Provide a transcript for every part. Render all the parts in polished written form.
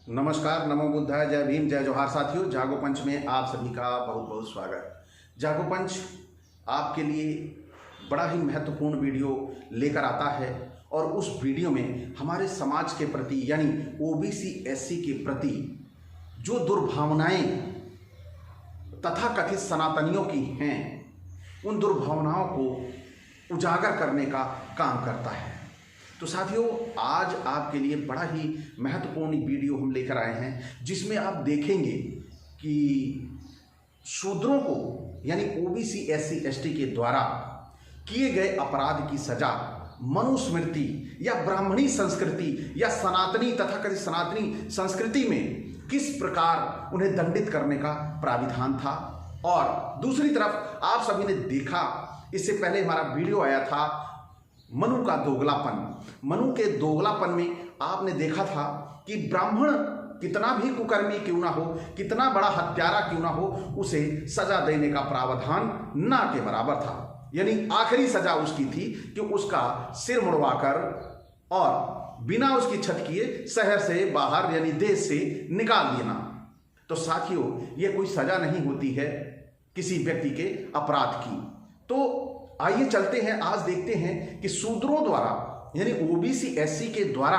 नमस्कार, नमो बुद्धाय, जय भीम, जय जोहार। साथियों, जागो पंच में आप सभी का बहुत बहुत स्वागत। जागो पंच आपके लिए बड़ा ही महत्वपूर्ण वीडियो लेकर आता है और उस वीडियो में हमारे समाज के प्रति यानी ओबीसी एससी के प्रति जो दुर्भावनाएं तथाकथित सनातनियों की हैं, उन दुर्भावनाओं को उजागर करने का काम करता है। तो साथियों, आज आपके लिए बड़ा ही महत्वपूर्ण वीडियो हम लेकर आए हैं, जिसमें आप देखेंगे कि शूद्रों को यानी ओबीसी एससी एसटी के द्वारा किए गए अपराध की सजा मनुस्मृति या ब्राह्मणी संस्कृति या सनातनी तथाकथित सनातनी संस्कृति में किस प्रकार उन्हें दंडित करने का प्राविधान था। और दूसरी तरफ आप सभी ने देखा, इससे पहले हमारा वीडियो आया था मनु का दोगलापन। मनु के दोगलापन में आपने देखा था कि ब्राह्मण कितना भी कुकर्मी क्यों ना हो, कितना बड़ा हत्यारा क्यों ना हो, उसे सजा देने का प्रावधान ना के बराबर था। यानी आखिरी सजा उसकी थी कि उसका सिर मुड़वाकर और बिना उसकी छत किए शहर से बाहर यानी देश से निकाल देना। तो साथियों, यह कोई सजा नहीं होती है किसी व्यक्ति के अपराध की। तो आइए चलते हैं, आज देखते हैं कि शूद्रों द्वारा यानी ओबीसी एससी के द्वारा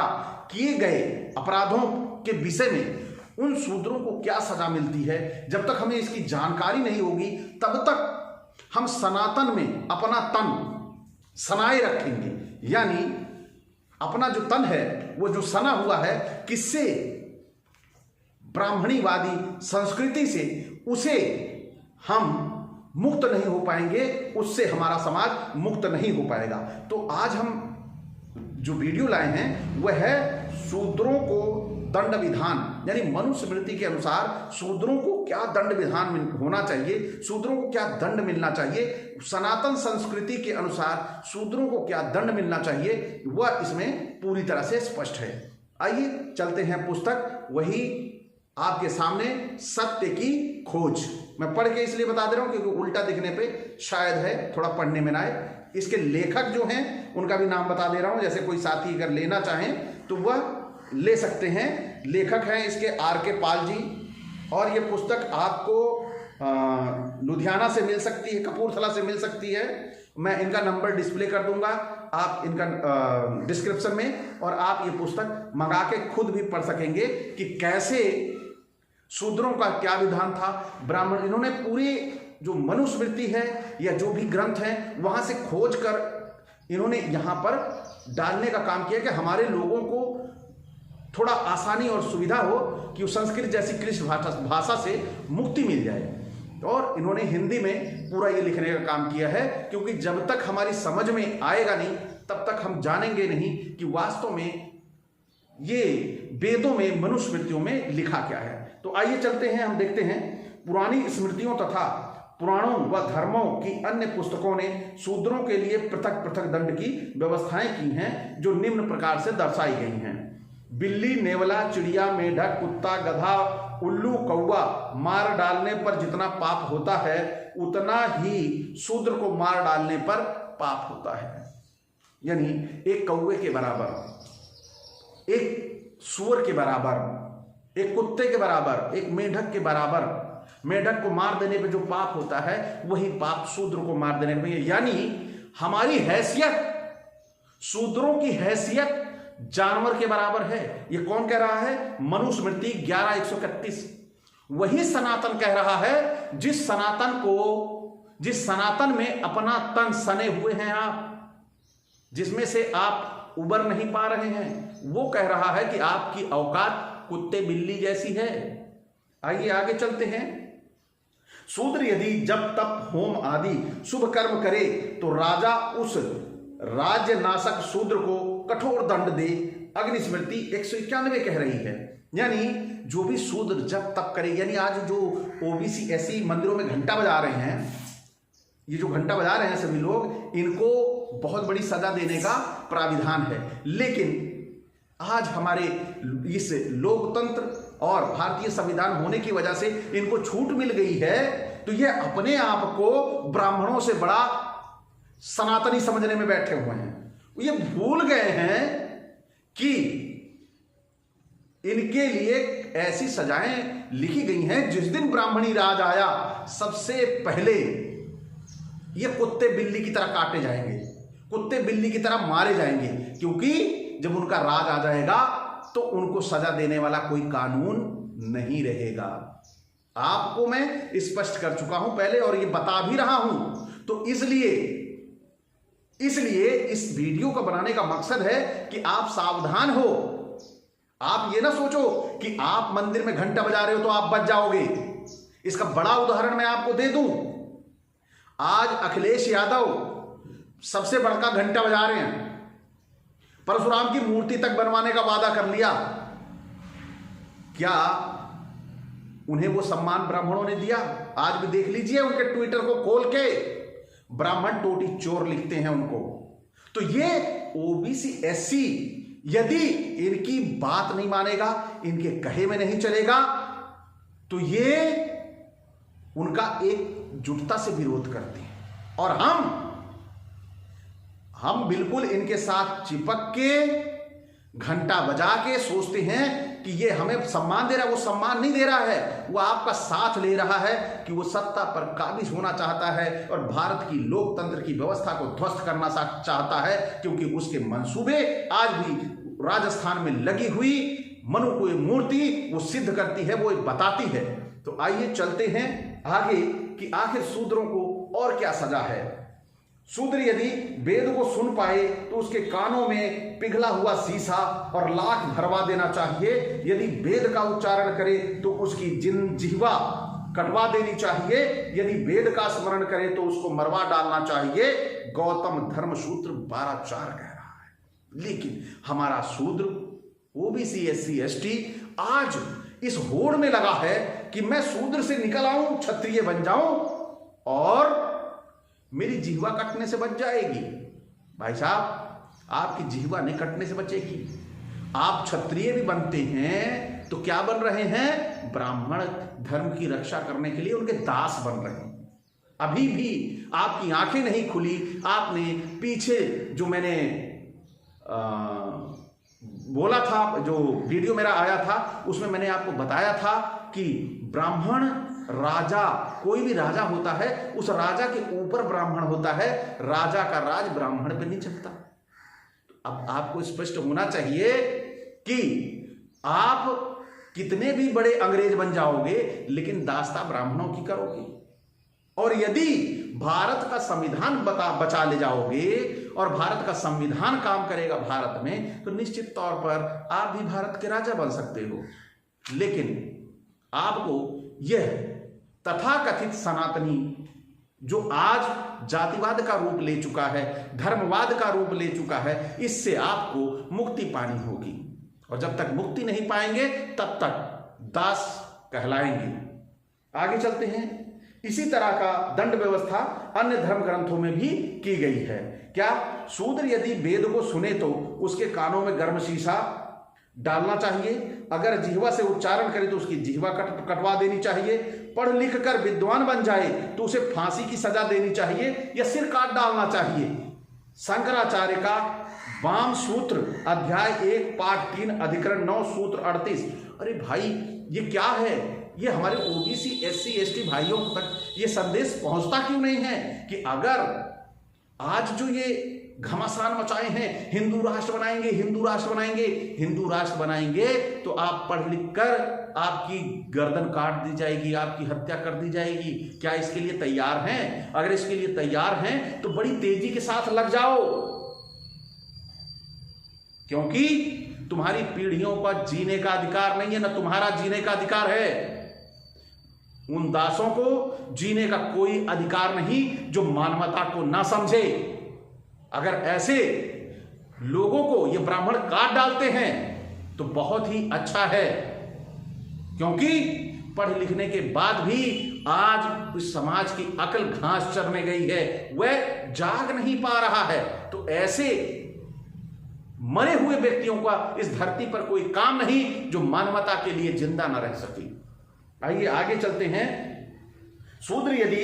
किए गए अपराधों के विषय में उन शूद्रों को क्या सजा मिलती है। जब तक हमें इसकी जानकारी नहीं होगी, तब तक हम सनातन में अपना तन सनाए रखेंगे। यानी अपना जो तन है वो जो सना हुआ है किससे, ब्राह्मणीवादी संस्कृति से, उसे हम मुक्त नहीं हो पाएंगे, उससे हमारा समाज मुक्त नहीं हो पाएगा। तो आज हम जो वीडियो लाए हैं वह है शूद्रों को दंड विधान, यानी मनुस्मृति के अनुसार शूद्रों को क्या दंड विधान होना चाहिए, शूद्रों को क्या दंड मिलना चाहिए, सनातन संस्कृति के अनुसार शूद्रों को क्या दंड मिलना चाहिए, वह इसमें पूरी तरह से स्पष्ट है। आइए चलते हैं पुस्तक, वही आपके सामने, सत्य की खोज। मैं पढ़ के इसलिए बता दे रहा हूं क्योंकि उल्टा दिखने पे शायद है थोड़ा पढ़ने में ना आए। इसके लेखक जो हैं उनका भी नाम बता दे रहा हूं, जैसे कोई साथी अगर लेना चाहें तो वह ले सकते हैं। लेखक हैं इसके आर.के. पाल जी, और ये पुस्तक आपको लुधियाना से मिल सकती है, कपूरथला से मिल सकती है। मैं इनका नंबर डिस्प्ले कर दूंगा आप इनका डिस्क्रिप्शन में, और आप ये पुस्तक मंगा के खुद भी पढ़ सकेंगे कि कैसे शूद्रों का क्या विधान था। ब्राह्मण, इन्होंने पूरी जो मनुस्मृति है या जो भी ग्रंथ है वहां से खोज कर इन्होंने यहां पर डालने का काम किया कि हमारे लोगों को थोड़ा आसानी और सुविधा हो कि संस्कृत जैसी क्लिष्ट भाषा से मुक्ति मिल जाए। और इन्होंने हिंदी में पूरा ये लिखने का काम किया है, क्योंकि जब तक हमारी समझ में आएगा नहीं तब तक हम जानेंगे नहीं कि वास्तव में ये वेदों में मनुस्मृतियों में लिखा क्या है। तो आइए चलते हैं, हम देखते हैं पुरानी स्मृतियों तथा पुराणों व धर्मों की अन्य पुस्तकों ने शूद्रों के लिए पृथक पृथक दंड की व्यवस्थाएं की हैं, जो निम्न प्रकार से दर्शाई गई हैं। बिल्ली, नेवला, चिड़िया, मेढक, कुत्ता, गधा, उल्लू, कौवा मार डालने पर जितना पाप होता है उतना ही शूद्र को मार डालने पर पाप होता है। यानी एक कौवे के बराबर, एक सूअर के बराबर, एक कुत्ते के बराबर, एक मेढक के बराबर, मेढक को मार देने पे जो पाप होता है वही पाप शूद्र को मार देने पे। यानी हमारी हैसियत, शूद्रों की हैसियत जानवर के बराबर है। ये कौन कह रहा है? मनुस्मृति 11:131। वही सनातन कह रहा है, जिस सनातन में अपना तन सने हुए हैं आप, जिसमें से आप उबर नहीं पा रहे हैं, वो कह रहा है कि आपकी औकात कुत्ते बिल्ली जैसी है। आइए आगे चलते हैं। शूद्र यदि जब तप होम आदि शुभ कर्म करे तो राजा उस राज्य नाशक शूद्र को कठोर दंड दे। अग्निस्मृति 191 कह रही है। यानी जो भी शूद्र जब तप करे, यानी आज जो ओबीसी एससी मंदिरों में घंटा बजा रहे हैं, ये जो घंटा बजा रहे हैं सभी लोग, इनको बहुत बड़ी सजा देने का प्राविधान है। लेकिन आज हमारे इस लोकतंत्र और भारतीय संविधान होने की वजह से इनको छूट मिल गई है, तो ये अपने आप को ब्राह्मणों से बड़ा सनातनी समझने में बैठे हुए हैं। ये भूल गए हैं कि इनके लिए ऐसी सजाएं लिखी गई हैं, जिस दिन ब्राह्मणी राज आया सबसे पहले ये कुत्ते बिल्ली की तरह काटे जाएंगे, कुत्ते बिल्ली की तरह मारे जाएंगे, क्योंकि जब उनका राज आ जाएगा तो उनको सजा देने वाला कोई कानून नहीं रहेगा। आपको मैं स्पष्ट कर चुका हूं पहले और ये बता भी रहा हूं। तो इसलिए इस वीडियो को बनाने का मकसद है कि आप सावधान हो। आप ये ना सोचो कि आप मंदिर में घंटा बजा रहे हो तो आप बच जाओगे। इसका बड़ा उदाहरण मैं आपको दे दूं। आज अखिलेश यादव सबसे बड़का घंटा बजा रहे हैं, परशुराम की मूर्ति तक बनवाने का वादा कर लिया। क्या उन्हें वो सम्मान ब्राह्मणों ने दिया? आज भी देख लीजिए उनके ट्विटर को खोल के, ब्राह्मण टोटी चोर लिखते हैं उनको। तो ये ओबीसी एससी यदि इनकी बात नहीं मानेगा, इनके कहे में नहीं चलेगा, तो ये उनका एकजुटता से विरोध करते हैं। और हम बिल्कुल इनके साथ चिपक के घंटा बजा के सोचते हैं कि ये हमें सम्मान दे रहा है। वो सम्मान नहीं दे रहा है, वो आपका साथ ले रहा है कि वो सत्ता पर काबिज होना चाहता है और भारत की लोकतंत्र की व्यवस्था को ध्वस्त करना चाहता है, क्योंकि उसके मंसूबे आज भी राजस्थान में लगी हुई मनु को मूर्ति वो सिद्ध करती है, वो बताती है। तो आइए चलते हैं आगे कि आखिर शूद्रों को और क्या सजा है। शूद्र यदि वेद को सुन पाए तो उसके कानों में पिघला हुआ शीशा और लाख भरवा देना चाहिए। यदि वेद का उच्चारण करे तो उसकी जिह्वा कटवा देनी चाहिए। यदि वेद का स्मरण करे तो उसको मरवा डालना चाहिए। गौतम धर्मसूत्र 12:4 कह रहा है। लेकिन हमारा शूद्र ओबीसी एससी एसटी आज इस होड़ में लगा है कि मैं शूद्र से निकल आऊं, क्षत्रिय बन जाऊं और मेरी जिह्वा कटने से बच जाएगी। भाई साहब, आपकी जिह्वा नहीं कटने से बचेगी। आप क्षत्रिय भी बनते हैं तो क्या बन रहे हैं? ब्राह्मण धर्म की रक्षा करने के लिए उनके दास बन रहे हैं। अभी भी आपकी आंखें नहीं खुली। आपने पीछे जो मैंने बोला था, जो वीडियो मेरा आया था, उसमें मैंने आपको बताया था कि ब्राह्मण राजा, कोई भी राजा होता है, उस राजा के ऊपर ब्राह्मण होता है। राजा का राज ब्राह्मण पे नहीं चलता। अब आपको स्पष्ट होना चाहिए कि आप कितने भी बड़े अंग्रेज बन जाओगे, लेकिन दास्ता ब्राह्मणों की करोगे। और यदि भारत का संविधान बचा ले जाओगे और भारत का संविधान काम करेगा भारत में, तो निश्चित तौर पर आप भी भारत के राजा बन सकते हो। लेकिन आपको यह तथाकथित सनातनी, जो आज जातिवाद का रूप ले चुका है, धर्मवाद का रूप ले चुका है, इससे आपको मुक्ति पानी होगी। और जब तक मुक्ति नहीं पाएंगे तब तक दास कहलाएंगे। आगे चलते हैं। इसी तरह का दंड व्यवस्था अन्य धर्म ग्रंथों में भी की गई है। क्या? शूद्र यदि वेद को सुने तो उसके कानों में गर्म शीशा डालना चाहिए। अगर जिह्वा से उच्चारण करे तो उसकी जिह्वा कटवा देनी चाहिए। पढ़ लिख कर विद्वान बन जाए तो उसे फांसी की सजा देनी चाहिए या सिर काट डालना चाहिए। शंकराचार्य का वाम सूत्र अध्याय 1 पाठ 3 अधिकरण 9 सूत्र 38। अरे भाई, ये क्या है? ये हमारे ओबीसी एससी एसटी भाइयों तक ये संदेश पहुंचता क्यों नहीं है कि अगर आज जो ये घमासान मचाए हैं, हिंदू राष्ट्र बनाएंगे, हिंदू राष्ट्र बनाएंगे, हिंदू राष्ट्र बनाएंगे, तो आप पढ़ लिख कर आपकी गर्दन काट दी जाएगी, आपकी हत्या कर दी जाएगी। क्या इसके लिए तैयार हैं? अगर इसके लिए तैयार हैं तो बड़ी तेजी के साथ लग जाओ, क्योंकि तुम्हारी पीढ़ियों का जीने का अधिकार नहीं है, ना तुम्हारा जीने का अधिकार है। उन दासों को जीने का कोई अधिकार नहीं जो मानवता को ना समझे। अगर ऐसे लोगों को ये ब्राह्मण काट डालते हैं तो बहुत ही अच्छा है, क्योंकि पढ़ लिखने के बाद भी आज इस समाज की अकल घास चरने गई है, वह जाग नहीं पा रहा है। तो ऐसे मरे हुए व्यक्तियों का इस धरती पर कोई काम नहीं जो मानवता के लिए जिंदा न रह सके। आइए आगे चलते हैं। शूद्र यदि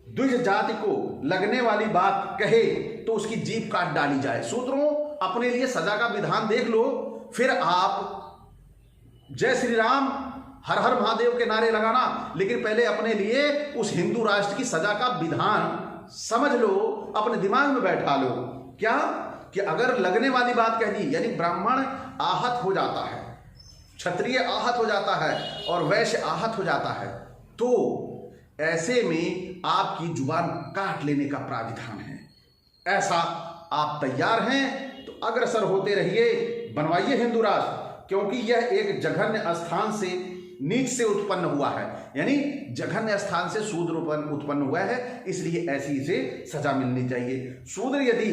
द्विज जाति को लगने वाली बात कहे तो उसकी जीभ काट डाली जाए। शूद्रों, अपने लिए सजा का विधान देख लो, फिर आप जय श्री राम, हर हर महादेव के नारे लगाना, लेकिन पहले अपने लिए उस हिंदू राष्ट्र की सजा का विधान समझ लो, अपने दिमाग में बैठा लो। क्या कि अगर लगने वाली बात कह दी, यानी ब्राह्मण आहत हो जाता है, क्षत्रिय आहत हो जाता है और वैश्य आहत हो जाता है, तो ऐसे में आपकी जुबान काट लेने का प्राविधान है। ऐसा आप तैयार हैं तो अग्रसर होते रहिए, बनवाइए हिंदू राष्ट्र, क्योंकि यह एक जघन्य स्थान से, नीच से उत्पन्न हुआ है, यानी जघन्य स्थान से शूद्र उत्पन्न हुआ है, इसलिए ऐसी इसे सजा मिलनी चाहिए। शूद्र यदि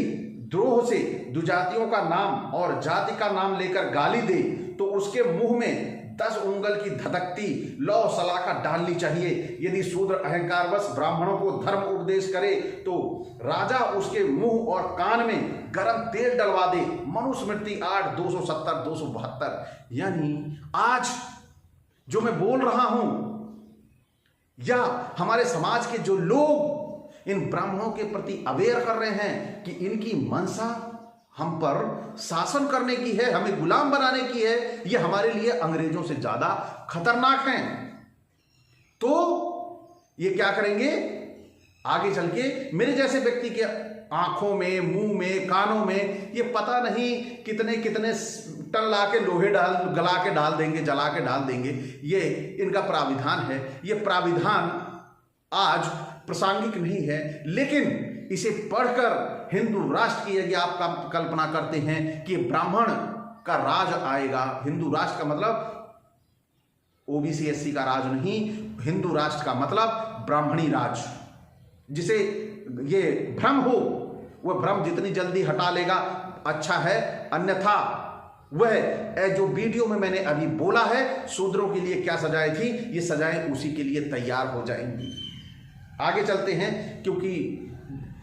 द्रोह से दुजातियों का नाम और जाति का नाम लेकर गाली दे तो उसके मुंह में 10 उंगल की धधकती लौ सलाखा डालनी चाहिए। यदि शूद्र अहंकारवश ब्राह्मणों को धर्म उपदेश करे तो राजा उसके मुंह और कान में गरम तेल डलवा दे। मनुस्मृति 8:270-272। यानी आज जो मैं बोल रहा हूं, या हमारे समाज के जो लोग इन ब्राह्मणों के प्रति अवेयर कर रहे हैं कि इनकी मंशा हम पर शासन करने की है, हमें गुलाम बनाने की है, ये हमारे लिए अंग्रेजों से ज्यादा खतरनाक हैं, तो ये क्या करेंगे आगे चल के, मेरे जैसे व्यक्ति के आंखों में, मुंह में, कानों में ये पता नहीं कितने कितने टन ला के लोहे गला के डाल देंगे, जला के डाल देंगे। ये इनका प्राविधान है। ये प्राविधान आज प्रासंगिक नहीं है, लेकिन इसे पढ़कर हिंदू राष्ट्र की यदि आप कल्पना करते हैं कि ब्राह्मण का राज आएगा, हिंदू राष्ट्र का मतलब ओबीसी एससी का राज नहीं, हिंदू राष्ट्र का मतलब ब्राह्मणी राज। जिसे ये भ्रम हो, वह भ्रम जितनी जल्दी हटा लेगा अच्छा है, अन्यथा वह जो वीडियो में मैंने अभी बोला है शूद्रों के लिए क्या सजाएं थी, ये सजाएं उसी के लिए तैयार हो जाएंगी। आगे चलते हैं, क्योंकि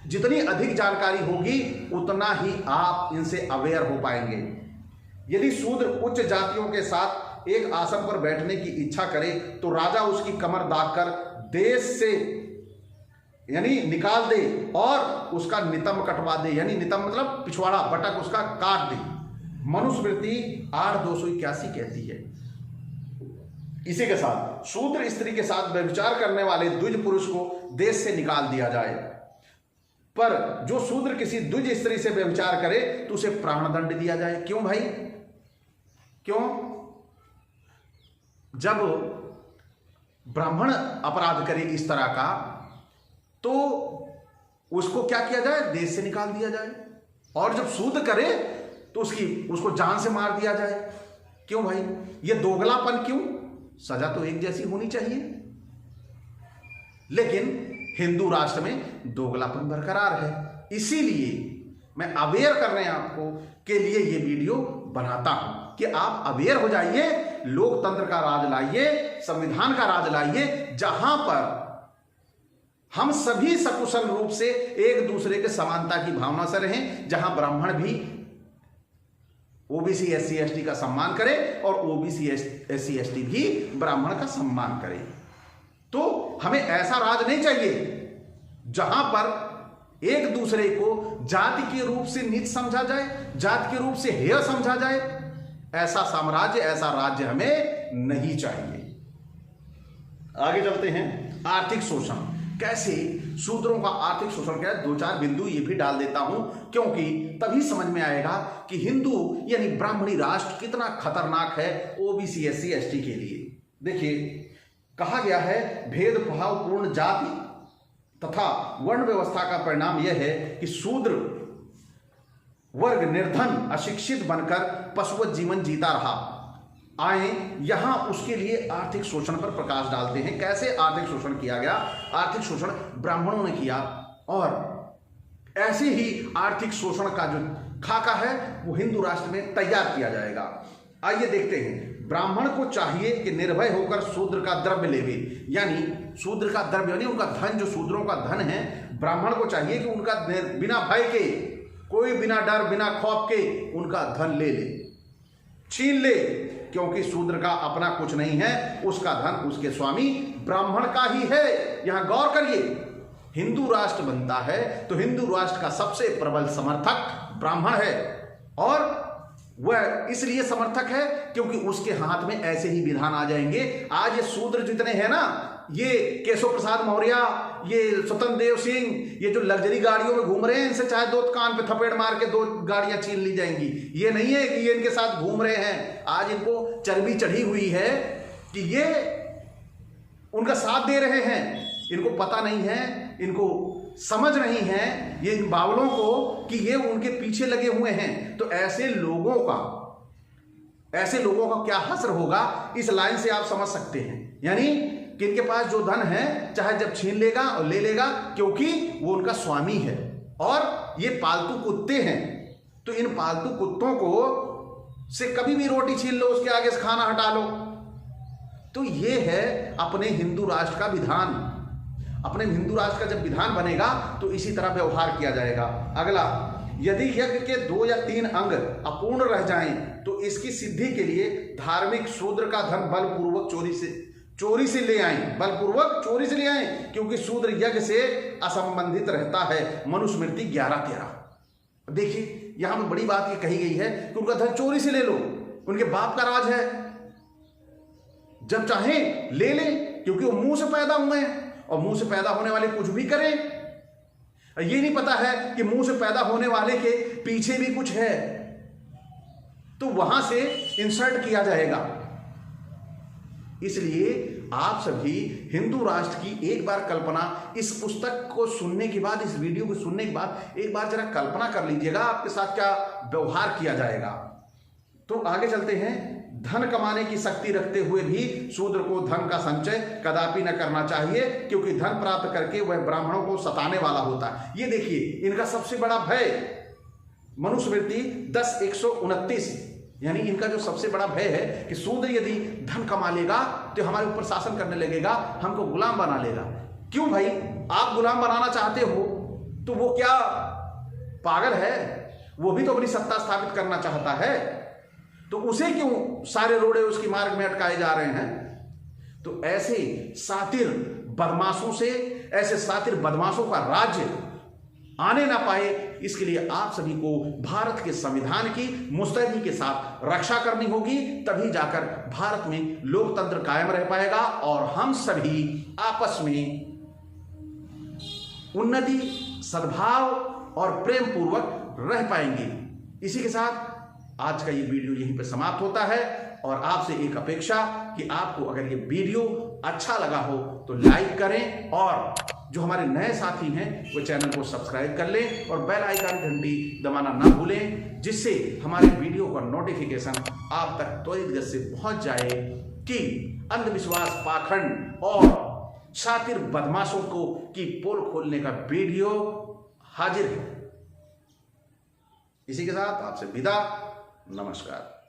जितनी अधिक जानकारी होगी उतना ही आप इनसे अवेयर हो पाएंगे। यदि शूद्र उच्च जातियों के साथ एक आसन पर बैठने की इच्छा करे तो राजा उसकी कमर दागकर देश से यानी निकाल दे और उसका नितंब कटवा दे, यानी नितंब मतलब पिछवाड़ा, बटक उसका काट दे। मनुस्मृति 8:281 कहती है। इसी के साथ शूद्र स्त्री के साथ व्यभिचार करने वाले द्विज पुरुष को देश से निकाल दिया जाए, पर जो शूद्र किसी द्विज स्त्री से व्यभिचार करे तो उसे प्राणदंड दिया जाए। क्यों भाई, क्यों? जब ब्राह्मण अपराध करे इस तरह का तो उसको क्या किया जाए, देश से निकाल दिया जाए, और जब शूद्र करे तो उसको जान से मार दिया जाए। क्यों भाई, ये दोगलापन क्यों? सजा तो एक जैसी होनी चाहिए, लेकिन हिंदू राष्ट्र में दोगलापन बरकरार है। इसीलिए मैं अवेयर करने आपको के लिए ये वीडियो बनाता हूं कि आप अवेयर हो जाइए, लोकतंत्र का राज लाइए, संविधान का राज लाइए, जहां पर हम सभी सकुशल रूप से एक दूसरे के समानता की भावना से रहें, जहां ब्राह्मण भी ओबीसी एससी एसटी का सम्मान करे और ओबीसी एससी एसटी भी ब्राह्मण का सम्मान करे। तो हमें ऐसा राज नहीं चाहिए जहां पर एक दूसरे को जाति के रूप से नीच समझा जाए, जाति के रूप से हेय समझा जाए। ऐसा साम्राज्य, ऐसा राज्य हमें नहीं चाहिए। आगे चलते हैं, आर्थिक शोषण। कैसे शूद्रों का आर्थिक शोषण किया, 2-4 बिंदु ये भी डाल देता हूं, क्योंकि तभी समझ में आएगा कि हिंदू यानी ब्राह्मणी राष्ट्र कितना खतरनाक है ओबीसी एससी एसटी के लिए। देखिए, कहा गया है भेदभावपूर्ण जाति तथा वर्ण व्यवस्था का परिणाम यह है कि शूद्र वर्ग निर्धन अशिक्षित बनकर पशुवत जीवन जीता रहा। आए यहां उसके लिए आर्थिक शोषण पर प्रकाश डालते हैं। कैसे आर्थिक शोषण किया गया? आर्थिक शोषण ब्राह्मणों ने किया, और ऐसे ही आर्थिक शोषण का जो खाका है वो हिंदू राष्ट्र में तैयार किया जाएगा। आइए देखते हैं। ब्राह्मण को चाहिए कि निर्भय होकर शूद्र का द्रव्य लेवे, यानी शूद्र का द्रव्य यानी उनका धन, जो शूद्रों का धन है, ब्राह्मण को चाहिए कि उनका बिना भय के, कोई बिना डर बिना खौफ के उनका धन ले ले, छीन ले, क्योंकि शूद्र का अपना कुछ नहीं है, उसका धन उसके स्वामी ब्राह्मण का ही है। यहां गौर करिए, हिंदू राष्ट्र बनता है तो हिंदू राष्ट्र का सबसे प्रबल समर्थक ब्राह्मण है, और वह इसलिए समर्थक है क्योंकि उसके हाथ में ऐसे ही विधान आ जाएंगे। आज ये शूद्र जितने हैं ना, ये केशव प्रसाद मौर्य, ये स्वतंत्र देव सिंह, ये जो लग्जरी गाड़ियों में घूम रहे हैं, इनसे चाहे दो कान पे थपेड़ मार के 2 गाड़ियां छीन ली जाएंगी। ये नहीं है कि ये इनके साथ घूम रहे हैं। आज इनको चर्बी चढ़ी हुई है कि ये उनका साथ दे रहे हैं। इनको पता नहीं है, इनको समझ नहीं है ये इन बावलों को कि ये उनके पीछे लगे हुए हैं। तो ऐसे लोगों का क्या हश्र होगा, इस लाइन से आप समझ सकते हैं। यानी कि इनके पास जो धन है चाहे जब छीन लेगा और ले लेगा, क्योंकि वो उनका स्वामी है और ये पालतू कुत्ते हैं। तो इन पालतू कुत्तों को से कभी भी रोटी छीन लो, उसके आगे से खाना हटा लो। तो ये है अपने हिंदू राष्ट्र का विधान। अपने हिंदू राष्ट्र का जब विधान बनेगा तो इसी तरह व्यवहार किया जाएगा। अगला, यदि यज्ञ के 2 या 3 अंग अपूर्ण रह जाएं तो इसकी सिद्धि के लिए धार्मिक शूद्र का धन बलपूर्वक चोरी से ले आएं, बलपूर्वक चोरी से ले आएं, क्योंकि शूद्र यज्ञ से असंबंधित रहता है। मनुस्मृति 11:13। देखिए यहां पर बड़ी बात ये कही गई है कि उनका धन चोरी से ले लो, उनके बाप का राज है, जब चाहें ले लें, क्योंकि वो मुंह से पैदा हुए हैं और मुंह से पैदा होने वाले कुछ भी करें। ये नहीं पता है कि मुंह से पैदा होने वाले के पीछे भी कुछ है, तो वहां से इंसल्ट किया जाएगा। इसलिए आप सभी हिंदू राष्ट्र की एक बार कल्पना, इस पुस्तक को सुनने के बाद, इस वीडियो को सुनने के बाद एक बार जरा कल्पना कर लीजिएगा आपके साथ क्या व्यवहार किया जाएगा। तो आगे चलते हैं। धन कमाने की शक्ति रखते हुए भी शूद्र को धन का संचय कदापि न करना चाहिए, क्योंकि धन प्राप्त करके वह ब्राह्मणों को सताने वाला होता है। ये देखिए इनका सबसे बड़ा भय, मनुस्मृति 10:129, यानी इनका जो सबसे बड़ा भय है कि शूद्र यदि धन कमा लेगा तो हमारे ऊपर शासन करने लगेगा, हमको गुलाम बना लेगा। क्यों भाई, आप गुलाम बनाना चाहते हो तो वो क्या पागल है? वो भी तो अपनी सत्ता स्थापित करना चाहता है, तो उसे क्यों सारे रोड़े उसकी मार्ग में अटकाए जा रहे हैं? तो ऐसे सातिर बदमाशों का राज्य आने ना पाए, इसके लिए आप सभी को भारत के संविधान की मुस्तैदी के साथ रक्षा करनी होगी। तभी जाकर भारत में लोकतंत्र कायम रह पाएगा और हम सभी आपस में उन्नति, सद्भाव और प्रेम पूर्वक रह पाएंगे। इसी के साथ आज का ये वीडियो यहीं पर समाप्त होता है और आपसे एक अपेक्षा कि आपको अगर ये वीडियो अच्छा लगा हो तो लाइक करें और जो हमारे नए साथी हैं वो चैनल को सब्सक्राइब कर लें और बेल आइकन घंटी दबाना ना भूलें, जिससे हमारे वीडियो का नोटिफिकेशन आप तक त्वरित गति से पहुंच जाए कि अंधविश्वास, पाखंड और शातिर बदमाशों को की पोल खोलने का वीडियो हाजिर है। इसी के साथ आपसे विदा, नमस्कार।